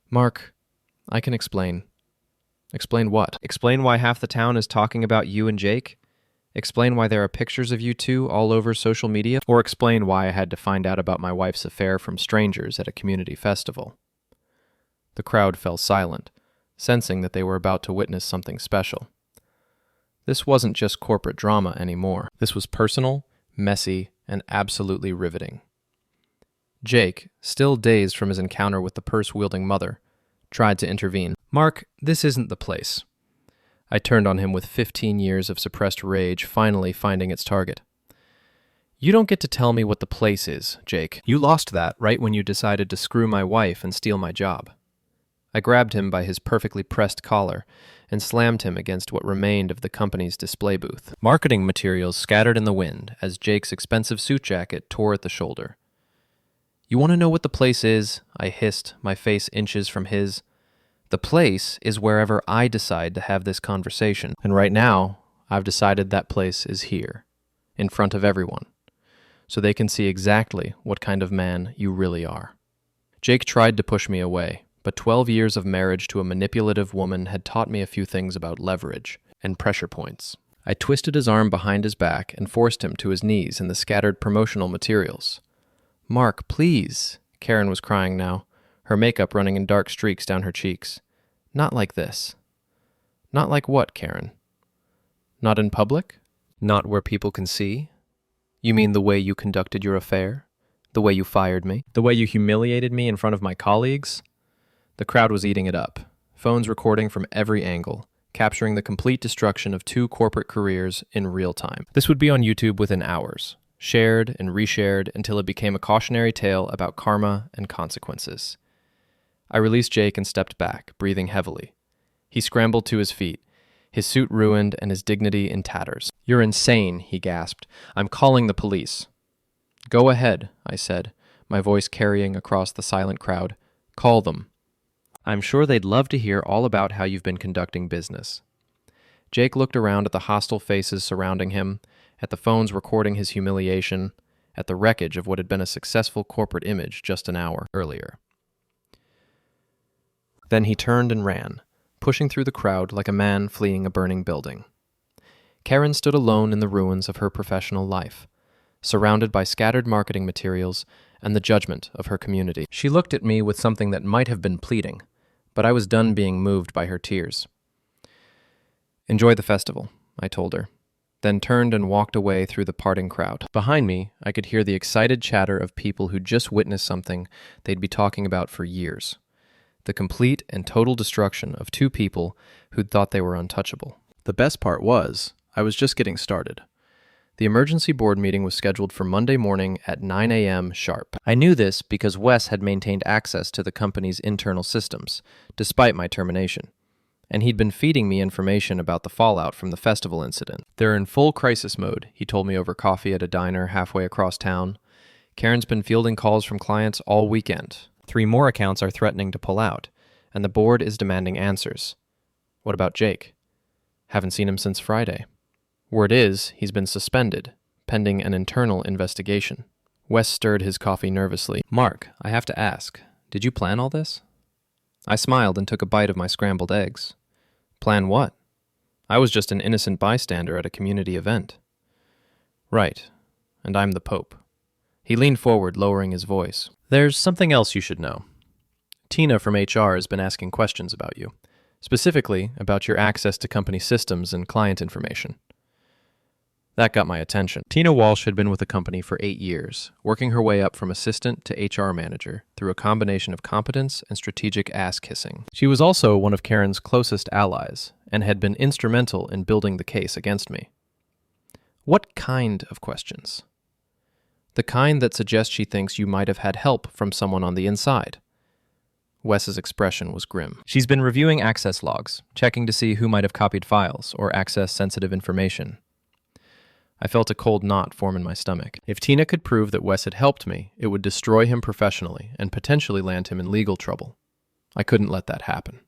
"Mark, I can explain." "Explain what?" "Explain why half the town is talking about you and Jake? Explain why there are pictures of you two all over social media? Or explain why I had to find out about my wife's affair from strangers at a community festival?" The crowd fell silent, sensing that they were about to witness something special. This wasn't just corporate drama anymore. This was personal, messy, and absolutely riveting. Jake, still dazed from his encounter with the purse-wielding mother, tried to intervene. "Mark, this isn't the place." I turned on him with 15 years of suppressed rage finally finding its target. "You don't get to tell me what the place is, Jake. You lost that right when you decided to screw my wife and steal my job." I grabbed him by his perfectly pressed collar and slammed him against what remained of the company's display booth. Marketing materials scattered in the wind as Jake's expensive suit jacket tore at the shoulder. "You want to know what the place is?" I hissed, my face inches from his. "The place is wherever I decide to have this conversation. And right now, I've decided that place is here, in front of everyone, so they can see exactly what kind of man you really are." Jake tried to push me away, but 12 years of marriage to a manipulative woman had taught me a few things about leverage and pressure points. I twisted his arm behind his back and forced him to his knees in the scattered promotional materials. "Mark, please," Karen was crying now, her makeup running in dark streaks down her cheeks. "Not like this." "Not like what, Karen?" "Not in public? Not where people can see? You mean the way you conducted your affair? The way you fired me? The way you humiliated me in front of my colleagues?" The crowd was eating it up, phones recording from every angle, capturing the complete destruction of 2 corporate careers in real time. This would be on YouTube within hours, shared and reshared until it became a cautionary tale about karma and consequences. I released Jake and stepped back, breathing heavily. He scrambled to his feet, his suit ruined and his dignity in tatters. "You're insane," he gasped. "I'm calling the police." "Go ahead," I said, my voice carrying across the silent crowd. "Call them. I'm sure they'd love to hear all about how you've been conducting business." Jake looked around at the hostile faces surrounding him, at the phones recording his humiliation, at the wreckage of what had been a successful corporate image just an hour earlier. Then he turned and ran, pushing through the crowd like a man fleeing a burning building. Karen stood alone in the ruins of her professional life, surrounded by scattered marketing materials and the judgment of her community. She looked at me with something that might have been pleading, but I was done being moved by her tears. "Enjoy the festival," I told her, then turned and walked away through the parting crowd. Behind me, I could hear the excited chatter of people who'd just witnessed something they'd be talking about for years. The complete and total destruction of 2 people who'd thought they were untouchable. The best part was, I was just getting started. The emergency board meeting was scheduled for Monday morning at 9 a.m. sharp. I knew this because Wes had maintained access to the company's internal systems, despite my termination, and he'd been feeding me information about the fallout from the festival incident. "They're in full crisis mode," he told me over coffee at a diner halfway across town. "Karen's been fielding calls from clients all weekend. 3 more accounts are threatening to pull out, and the board is demanding answers. What about Jake? Haven't seen him since Friday. Word is, he's been suspended, pending an internal investigation." Wes stirred his coffee nervously. "Mark, I have to ask, did you plan all this?" I smiled and took a bite of my scrambled eggs. Plan what? I was just an innocent bystander at a community event. Right, and I'm the Pope. He leaned forward, lowering his voice. There's something else you should know. Tina from HR has been asking questions about you, specifically about your access to company systems and client information. That got my attention. Tina Walsh had been with the company for 8 years, working her way up from assistant to HR manager through a combination of competence and strategic ass-kissing. She was also one of Karen's closest allies and had been instrumental in building the case against me. What kind of questions? The kind that suggest she thinks you might have had help from someone on the inside. Wes's expression was grim. She's been reviewing access logs, checking to see who might have copied files or accessed sensitive information. I felt a cold knot form in my stomach. If Tina could prove that Wes had helped me, it would destroy him professionally and potentially land him in legal trouble. I couldn't let that happen.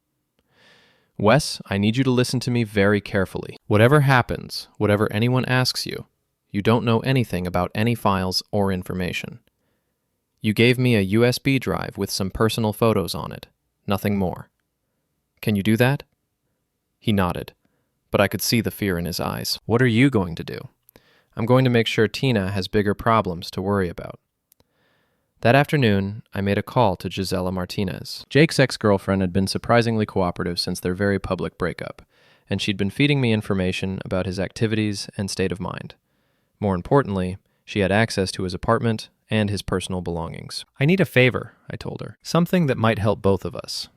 Wes, I need you to listen to me very carefully. Whatever happens, whatever anyone asks you, you don't know anything about any files or information. You gave me a USB drive with some personal photos on it, nothing more. Can you do that? He nodded, but I could see the fear in his eyes. What are you going to do? I'm going to make sure Tina has bigger problems to worry about. That afternoon, I made a call to Gisela Martinez. Jake's ex-girlfriend had been surprisingly cooperative since their very public breakup, and she'd been feeding me information about his activities and state of mind. More importantly, she had access to his apartment and his personal belongings. I need a favor, I told her. Something that might help both of us.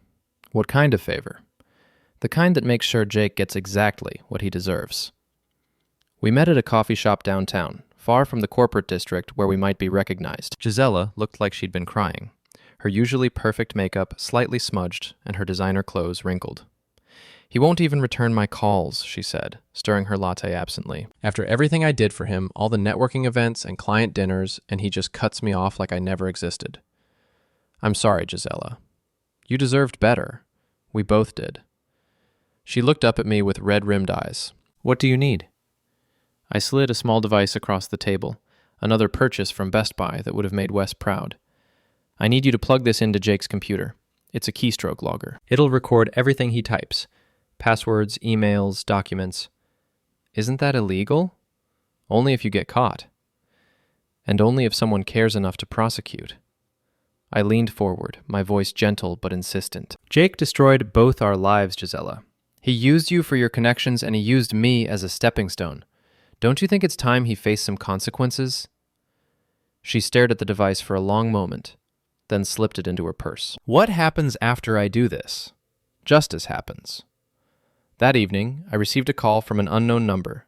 What kind of favor? The kind that makes sure Jake gets exactly what he deserves. We met at a coffee shop downtown, far from the corporate district where we might be recognized. Gisela looked like she'd been crying, her usually perfect makeup slightly smudged and her designer clothes wrinkled. He won't even return my calls, she said, stirring her latte absently. After everything I did for him, all the networking events and client dinners, and he just cuts me off like I never existed. I'm sorry, Gisela. You deserved better. We both did. She looked up at me with red-rimmed eyes. What do you need? I slid a small device across the table, another purchase from Best Buy that would have made Wes proud. I need you to plug this into Jake's computer. It's a keystroke logger. It'll record everything he types. Passwords, emails, documents. Isn't that illegal? Only if you get caught. And only if someone cares enough to prosecute. I leaned forward, my voice gentle but insistent. Jake destroyed both our lives, Gisela. He used you for your connections and he used me as a stepping stone. Don't you think it's time he faced some consequences? She stared at the device for a long moment, then slipped it into her purse. What happens after I do this? Justice happens. That evening, I received a call from an unknown number.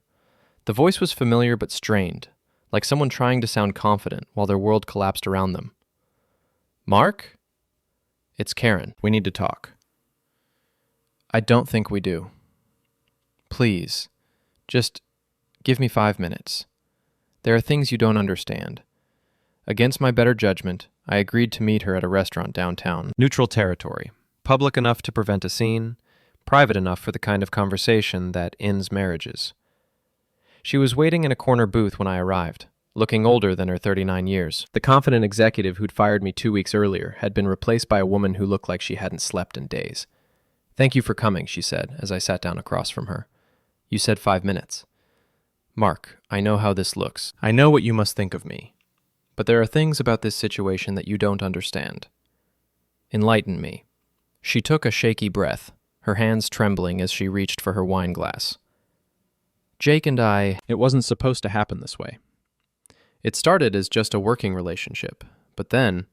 The voice was familiar but strained, like someone trying to sound confident while their world collapsed around them. Mark? It's Karen. We need to talk. I don't think we do. Please, just give me 5 minutes. There are things you don't understand. Against my better judgment, I agreed to meet her at a restaurant downtown. Neutral territory. Public enough to prevent a scene, private enough for the kind of conversation that ends marriages. She was waiting in a corner booth when I arrived, looking older than her 39 years. The confident executive who'd fired me 2 weeks earlier had been replaced by a woman who looked like she hadn't slept in days. Thank you for coming, she said, as I sat down across from her. You said 5 minutes. Mark, I know how this looks. I know what you must think of me. But there are things about this situation that you don't understand. Enlighten me. She took a shaky breath, her hands trembling as she reached for her wine glass. Jake and I... It wasn't supposed to happen this way. It started as just a working relationship, but then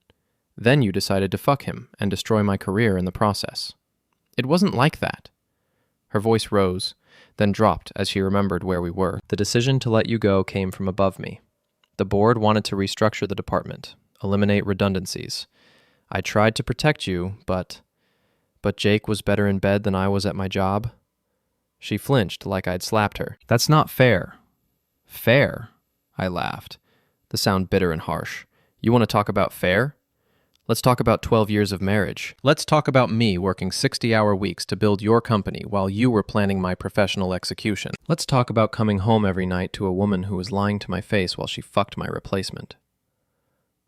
you decided to fuck him and destroy my career in the process. It wasn't like that. Her voice rose, then dropped as she remembered where we were. The decision to let you go came from above me. The board wanted to restructure the department, eliminate redundancies. I tried to protect you, but Jake was better in bed than I was at my job. She flinched like I'd slapped her. That's not fair. Fair? I laughed, the sound bitter and harsh. You want to talk about fair? Let's talk about 12 years of marriage. Let's talk about me working 60-hour weeks to build your company while you were planning my professional execution. Let's talk about coming home every night to a woman who was lying to my face while she fucked my replacement.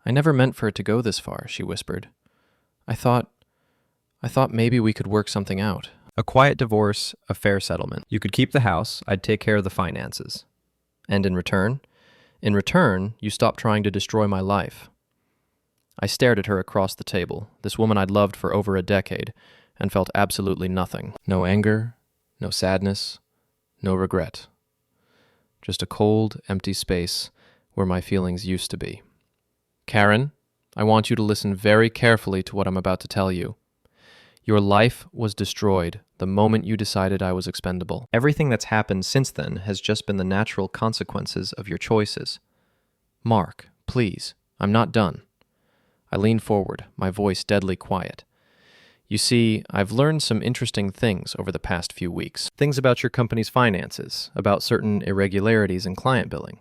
I never meant for it to go this far, she whispered. I thought I thought maybe we could work something out. A quiet divorce, a fair settlement. You could keep the house, I'd take care of the finances. And in return? In return, you stopped trying to destroy my life. I stared at her across the table, this woman I'd loved for over a decade, and felt absolutely nothing. No anger, no sadness, no regret. Just a cold, empty space where my feelings used to be. Karen, I want you to listen very carefully to what I'm about to tell you. Your life was destroyed the moment you decided I was expendable. Everything that's happened since then has just been the natural consequences of your choices. Mark, please, I'm not done. I leaned forward, my voice deadly quiet. You see, I've learned some interesting things over the past few weeks. Things about your company's finances, about certain irregularities in client billing,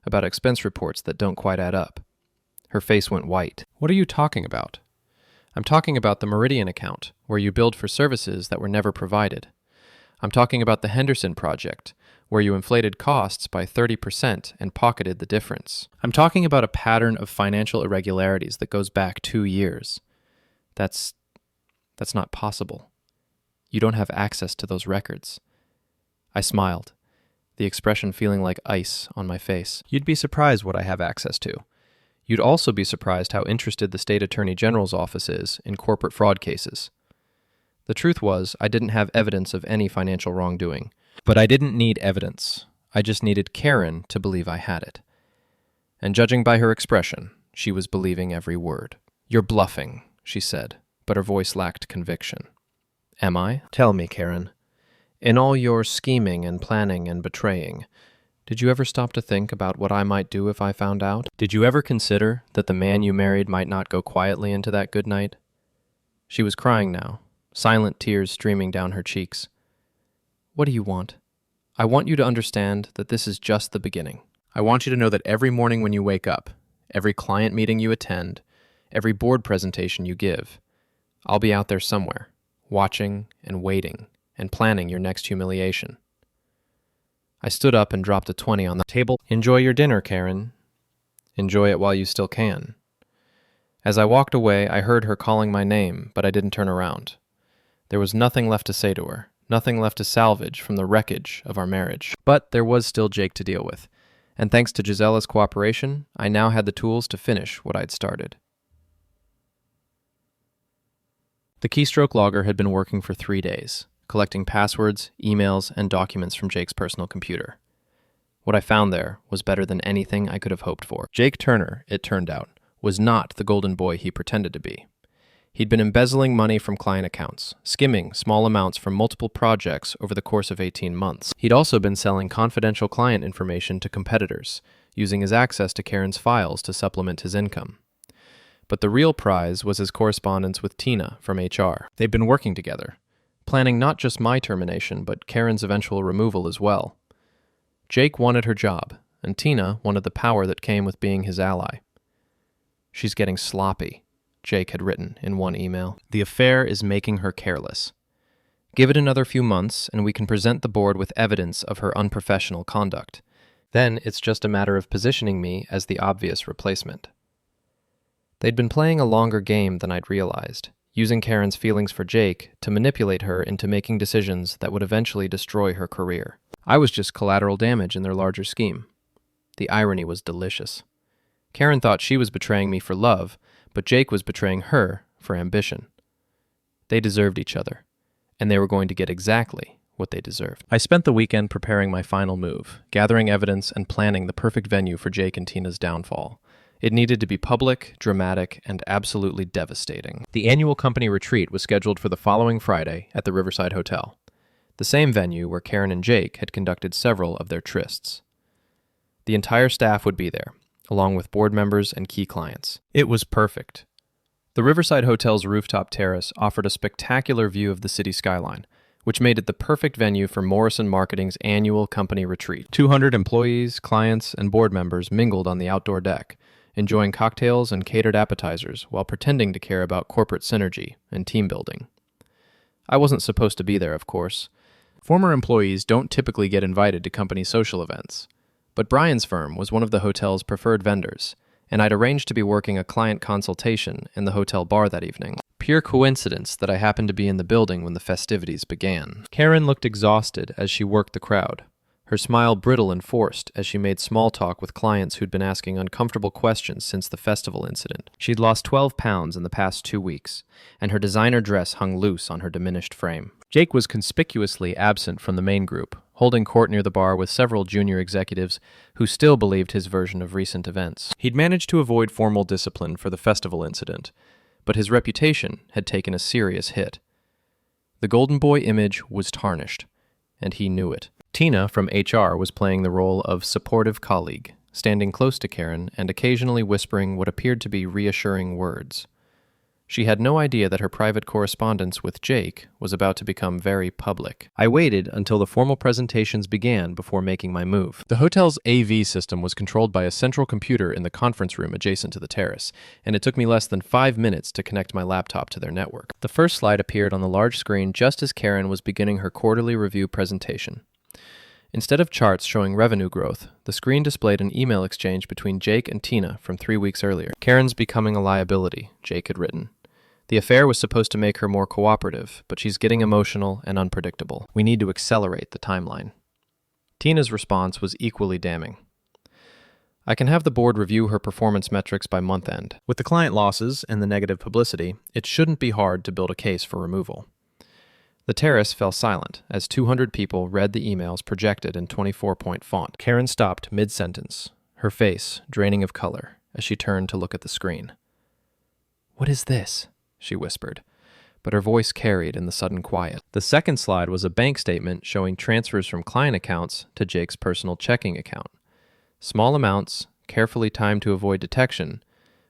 about expense reports that don't quite add up. Her face went white. What are you talking about? I'm talking about the Meridian account, where you billed for services that were never provided. I'm talking about the Henderson project, where you inflated costs by 30% and pocketed the difference. I'm talking about a pattern of financial irregularities that goes back 2 years. That's not possible. You don't have access to those records. I smiled, the expression feeling like ice on my face. You'd be surprised what I have access to. You'd also be surprised how interested the state attorney general's office is in corporate fraud cases. The truth was, I didn't have evidence of any financial wrongdoing. But I didn't need evidence. I just needed Karen to believe I had it. And judging by her expression, she was believing every word. You're bluffing, she said, but her voice lacked conviction. Am I? Tell me, Karen. In all your scheming and planning and betraying, did you ever stop to think about what I might do if I found out? Did you ever consider that the man you married might not go quietly into that good night? She was crying now, silent tears streaming down her cheeks. What do you want? I want you to understand that this is just the beginning. I want you to know that every morning when you wake up, every client meeting you attend, every board presentation you give, I'll be out there somewhere, watching and waiting and planning your next humiliation. I stood up and dropped a 20 on the table. Enjoy your dinner, Karen. Enjoy it while you still can. As I walked away, I heard her calling my name, but I didn't turn around. There was nothing left to say to her, nothing left to salvage from the wreckage of our marriage. But there was still Jake to deal with, and thanks to Gisella's cooperation, I now had the tools to finish what I'd started. The keystroke logger had been working for 3 days, collecting passwords, emails, and documents from Jake's personal computer. What I found there was better than anything I could have hoped for. Jake Turner, it turned out, was not the golden boy he pretended to be. He'd been embezzling money from client accounts, skimming small amounts from multiple projects over the course of 18 months. He'd also been selling confidential client information to competitors, using his access to Karen's files to supplement his income. But the real prize was his correspondence with Tina from HR. They'd been working together, planning not just my termination, but Karen's eventual removal as well. Jake wanted her job, and Tina wanted the power that came with being his ally. She's getting sloppy, Jake had written in one email. The affair is making her careless. Give it another few months, and we can present the board with evidence of her unprofessional conduct. Then it's just a matter of positioning me as the obvious replacement. They'd been playing a longer game than I'd realized, using Karen's feelings for Jake to manipulate her into making decisions that would eventually destroy her career. I was just collateral damage in their larger scheme. The irony was delicious. Karen thought she was betraying me for love, but Jake was betraying her for ambition. They deserved each other, and they were going to get exactly what they deserved. I spent the weekend preparing my final move, gathering evidence and planning the perfect venue for Jake and Tina's downfall. It needed to be public, dramatic, and absolutely devastating. The annual company retreat was scheduled for the following Friday at the Riverside Hotel, the same venue where Karen and Jake had conducted several of their trysts. The entire staff would be there, along with board members and key clients. It was perfect. The Riverside Hotel's rooftop terrace offered a spectacular view of the city skyline, which made it the perfect venue for Morrison Marketing's annual company retreat. 200 employees, clients, and board members mingled on the outdoor deck, enjoying cocktails and catered appetizers while pretending to care about corporate synergy and team building. I wasn't supposed to be there, of course. Former employees don't typically get invited to company social events, but Brian's firm was one of the hotel's preferred vendors, and I'd arranged to be working a client consultation in the hotel bar that evening. Pure coincidence that I happened to be in the building when the festivities began. Karen looked exhausted as she worked the crowd, her smile brittle and forced as she made small talk with clients who'd been asking uncomfortable questions since the festival incident. She'd lost 12 pounds in the past 2 weeks, and her designer dress hung loose on her diminished frame. Jake was conspicuously absent from the main group, holding court near the bar with several junior executives who still believed his version of recent events. He'd managed to avoid formal discipline for the festival incident, but his reputation had taken a serious hit. The Golden Boy image was tarnished, and he knew it. Tina from HR was playing the role of supportive colleague, standing close to Karen and occasionally whispering what appeared to be reassuring words. She had no idea that her private correspondence with Jake was about to become very public. I waited until the formal presentations began before making my move. The hotel's AV system was controlled by a central computer in the conference room adjacent to the terrace, and it took me less than 5 minutes to connect my laptop to their network. The first slide appeared on the large screen just as Karen was beginning her quarterly review presentation. Instead of charts showing revenue growth, the screen displayed an email exchange between Jake and Tina from 3 weeks earlier. "Karen's becoming a liability," Jake had written. "The affair was supposed to make her more cooperative, but she's getting emotional and unpredictable. We need to accelerate the timeline." Tina's response was equally damning. "I can have the board review her performance metrics by month end. With the client losses and the negative publicity, it shouldn't be hard to build a case for removal." The terrace fell silent as 200 people read the emails projected in 24-point font. Karen stopped mid-sentence, her face draining of color, as she turned to look at the screen. "What is this?" she whispered, but her voice carried in the sudden quiet. The second slide was a bank statement showing transfers from client accounts to Jake's personal checking account. Small amounts, carefully timed to avoid detection,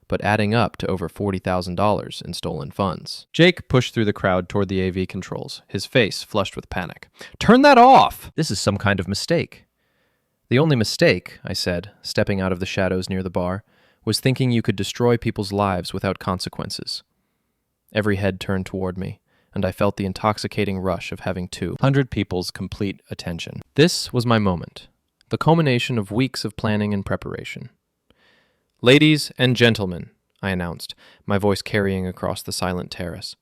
but adding up to over $40,000 in stolen funds. Jake pushed through the crowd toward the AV controls, his face flushed with panic. "Turn that off! This is some kind of mistake." "The only mistake," I said, stepping out of the shadows near the bar, "was thinking you could destroy people's lives without consequences." Every head turned toward me, and I felt the intoxicating rush of having 200 people's complete attention. This was my moment, the culmination of weeks of planning and preparation. "Ladies and gentlemen," I announced, my voice carrying across the silent terrace,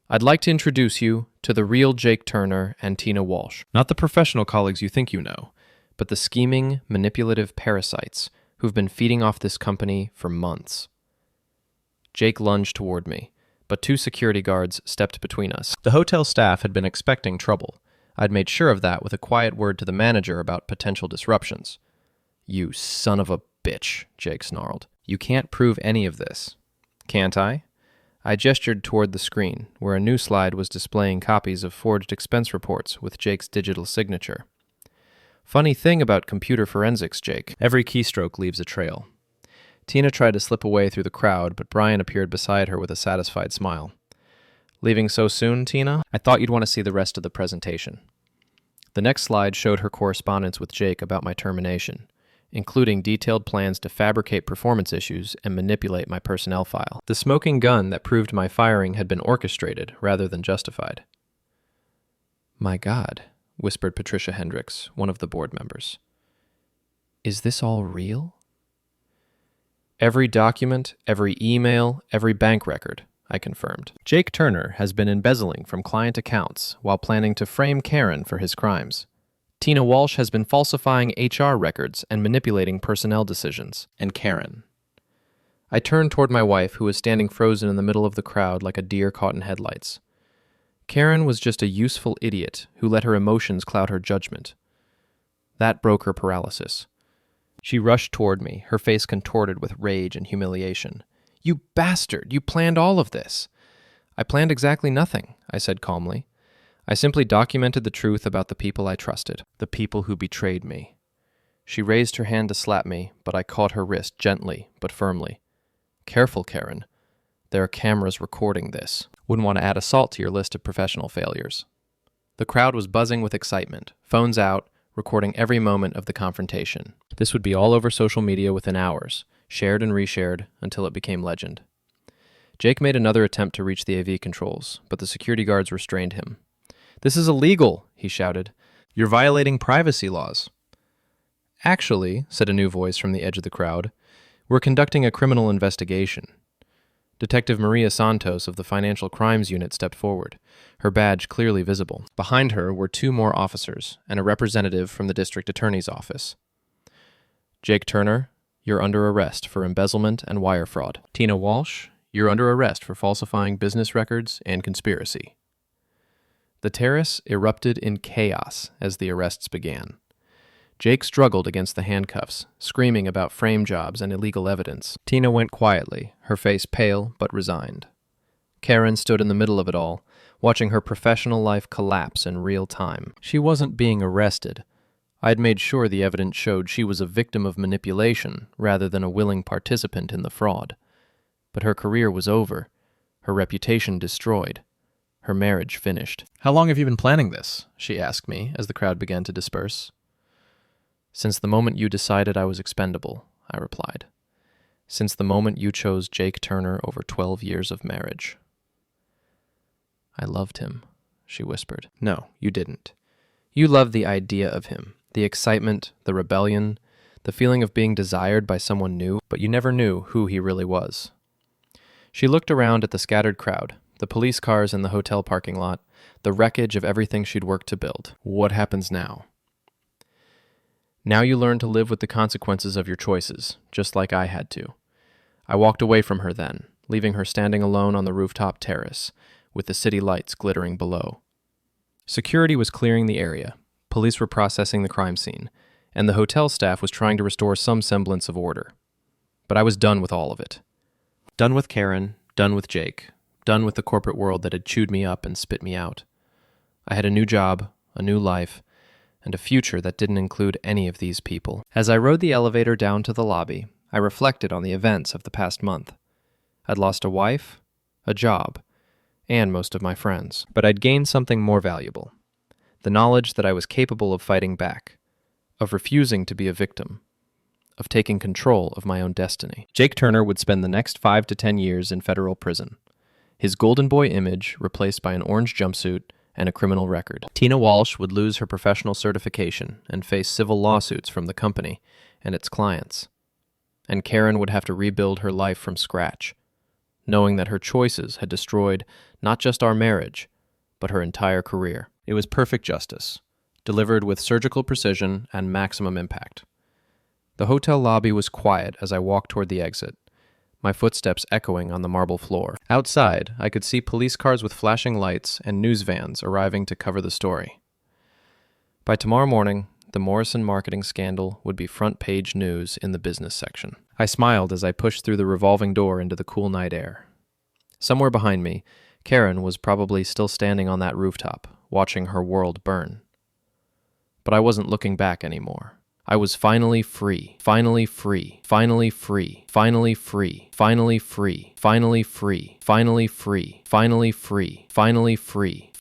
"I'd like to introduce you to the real Jake Turner and Tina Walsh. Not the professional colleagues you think you know, but the scheming, manipulative parasites who've been feeding off this company for months." Jake lunged toward me, but 2 security guards stepped between us. The hotel staff had been expecting trouble. I'd made sure of that with a quiet word to the manager about potential disruptions. "You son of a bitch," Jake snarled. "You can't prove any of this." "Can't I?" I gestured toward the screen, where a new slide was displaying copies of forged expense reports with Jake's digital signature. "Funny thing about computer forensics, Jake. Every keystroke leaves a trail." Tina tried to slip away through the crowd, but Brian appeared beside her with a satisfied smile. "Leaving so soon, Tina? I thought you'd want to see the rest of the presentation." The next slide showed her correspondence with Jake about my termination, including detailed plans to fabricate performance issues and manipulate my personnel file. The smoking gun that proved my firing had been orchestrated rather than justified. "My God," whispered Patricia Hendricks, one of the board members. "Is this all real?" "Every document, every email, every bank record," I confirmed. "Jake Turner has been embezzling from client accounts while planning to frame Karen for his crimes. Tina Walsh has been falsifying HR records and manipulating personnel decisions. And Karen." I turned toward my wife, who was standing frozen in the middle of the crowd like a deer caught in headlights. Karen was just a useful idiot who let her emotions cloud her judgment. That broke her paralysis. She rushed toward me, her face contorted with rage and humiliation. "You bastard! You planned all of this!" "I planned exactly nothing," I said calmly. "I simply documented the truth about the people I trusted, the people who betrayed me." She raised her hand to slap me, but I caught her wrist gently but firmly. "Careful, Karen. There are cameras recording this. Wouldn't want to add assault to your list of professional failures." The crowd was buzzing with excitement, phones out, recording every moment of the confrontation. This would be all over social media within hours, shared and reshared until it became legend. Jake made another attempt to reach the AV controls, but the security guards restrained him. "This is illegal," he shouted. "You're violating privacy laws." "Actually," said a new voice from the edge of the crowd, We're conducting a criminal investigation. Detective Maria Santos of the Financial Crimes Unit stepped forward, her badge clearly visible. Behind her were 2 more officers and a representative from the district attorney's office. Jake Turner, you're under arrest for embezzlement and wire fraud. Tina Walsh, you're under arrest for falsifying business records and conspiracy. The terrace erupted in chaos as the arrests began. Jake struggled against the handcuffs, screaming about frame jobs and illegal evidence. Tina went quietly, her face pale but resigned. Karen stood in the middle of it all, watching her professional life collapse in real time. She wasn't being arrested. I'd made sure the evidence showed she was a victim of manipulation rather than a willing participant in the fraud. But her career was over, her reputation destroyed, her marriage finished. "How long have you been planning this?" she asked me as the crowd began to disperse. "Since the moment you decided I was expendable," I replied. "Since the moment you chose Jake Turner over 12 years of marriage." "I loved him," she whispered. "No, you didn't. You loved the idea of him, the excitement, the rebellion, the feeling of being desired by someone new, but you never knew who he really was." She looked around at the scattered crowd, the police cars in the hotel parking lot, the wreckage of everything she'd worked to build. "What happens now?" "Now you learn to live with the consequences of your choices, just like I had to." I walked away from her then, leaving her standing alone on the rooftop terrace, with the city lights glittering below. Security was clearing the area, police were processing the crime scene, and the hotel staff was trying to restore some semblance of order. But I was done with all of it. Done with Karen, done with Jake, done with the corporate world that had chewed me up and spit me out. I had a new job, a new life, and a future that didn't include any of these people. As I rode the elevator down to the lobby, I reflected on the events of the past month. I'd lost a wife, a job, and most of my friends. But I'd gained something more valuable. The knowledge that I was capable of fighting back, of refusing to be a victim, of taking control of my own destiny. Jake Turner would spend the next 5 to 10 years in federal prison, his golden boy image replaced by an orange jumpsuit and a criminal record. Tina Walsh would lose her professional certification and face civil lawsuits from the company and its clients. And Karen would have to rebuild her life from scratch, knowing that her choices had destroyed not just our marriage, but her entire career. It was perfect justice, delivered with surgical precision and maximum impact. The hotel lobby was quiet as I walked toward the exit, my footsteps echoing on the marble floor. Outside, I could see police cars with flashing lights and news vans arriving to cover the story. By tomorrow morning, the Morrison marketing scandal would be front-page news in the business section. I smiled as I pushed through the revolving door into the cool night air. Somewhere behind me, Karen was probably still standing on that rooftop, watching her world burn. But I wasn't looking back anymore. I was finally free, finally free, finally free, finally free, finally free, finally free, finally free, finally free, finally free.